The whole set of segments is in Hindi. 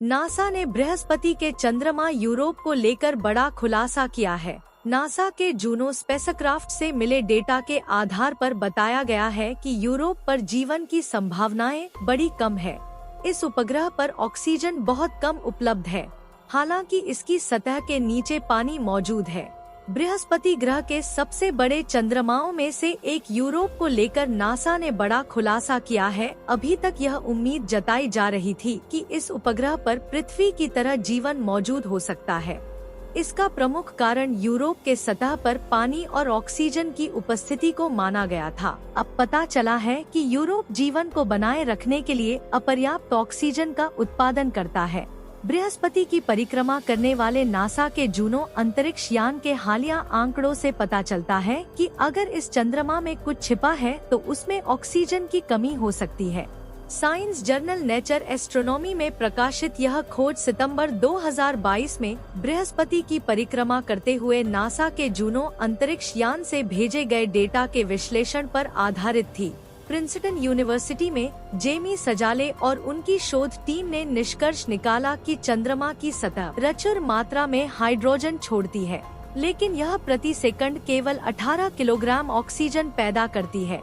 नासा ने बृहस्पति के चंद्रमा यूरोप को लेकर बड़ा खुलासा किया है। नासा के जूनो स्पेसक्राफ्ट से मिले डेटा के आधार पर बताया गया है कि यूरोप पर जीवन की संभावनाएं बड़ी कम है। इस उपग्रह पर ऑक्सीजन बहुत कम उपलब्ध है, हालांकि इसकी सतह के नीचे पानी मौजूद है। बृहस्पति ग्रह के सबसे बड़े चंद्रमाओं में से एक यूरोप को लेकर नासा ने बड़ा खुलासा किया है। अभी तक यह उम्मीद जताई जा रही थी कि इस उपग्रह पर पृथ्वी की तरह जीवन मौजूद हो सकता है। इसका प्रमुख कारण यूरोप के सतह पर पानी और ऑक्सीजन की उपस्थिति को माना गया था। अब पता चला है कि यूरोप जीवन को बनाए रखने के लिए अपर्याप्त ऑक्सीजन का उत्पादन करता है। बृहस्पति की परिक्रमा करने वाले नासा के जूनो अंतरिक्ष यान के हालिया आंकड़ों से पता चलता है कि अगर इस चंद्रमा में कुछ छिपा है तो उसमें ऑक्सीजन की कमी हो सकती है। साइंस जर्नल नेचर एस्ट्रोनॉमी में प्रकाशित यह खोज सितंबर 2022 में बृहस्पति की परिक्रमा करते हुए नासा के जूनो अंतरिक्ष यान से भेजे गए डेटा के विश्लेषण पर आधारित थी। प्रिंसटन यूनिवर्सिटी में जेमी सजाले और उनकी शोध टीम ने निष्कर्ष निकाला कि चंद्रमा की सतह प्रचुर मात्रा में हाइड्रोजन छोड़ती है, लेकिन यह प्रति सेकंड केवल 18 किलोग्राम ऑक्सीजन पैदा करती है।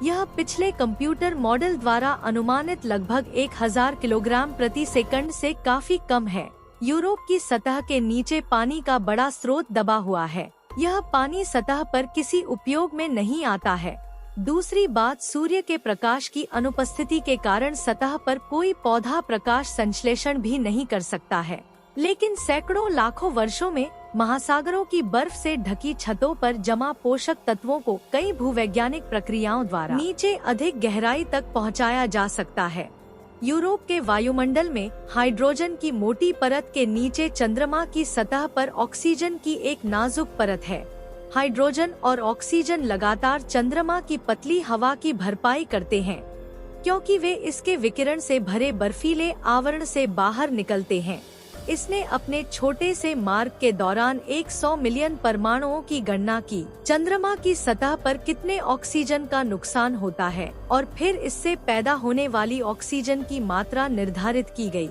यह पिछले कंप्यूटर मॉडल द्वारा अनुमानित लगभग 1000 किलोग्राम प्रति सेकंड से काफी कम है। यूरोप की सतह के नीचे पानी का बड़ा स्रोत दबा हुआ है। यह पानी सतह पर किसी उपयोग में नहीं आता है। दूसरी बात, सूर्य के प्रकाश की अनुपस्थिति के कारण सतह पर कोई पौधा प्रकाश संश्लेषण भी नहीं कर सकता है। लेकिन सैकड़ों लाखों वर्षों में महासागरों की बर्फ से ढकी छतों पर जमा पोषक तत्वों को कई भूवैज्ञानिक प्रक्रियाओं द्वारा नीचे अधिक गहराई तक पहुंचाया जा सकता है। यूरोप के वायुमंडल में हाइड्रोजन की मोटी परत के नीचे चंद्रमा की सतह पर ऑक्सीजन की एक नाजुक परत है। हाइड्रोजन और ऑक्सीजन लगातार चंद्रमा की पतली हवा की भरपाई करते हैं, क्योंकि वे इसके विकिरण से भरे बर्फीले आवरण से बाहर निकलते हैं। इसने अपने छोटे से मार्ग के दौरान 100 मिलियन परमाणुओं की गणना की। चंद्रमा की सतह पर कितने ऑक्सीजन का नुकसान होता है और फिर इससे पैदा होने वाली ऑक्सीजन की मात्रा निर्धारित की गई।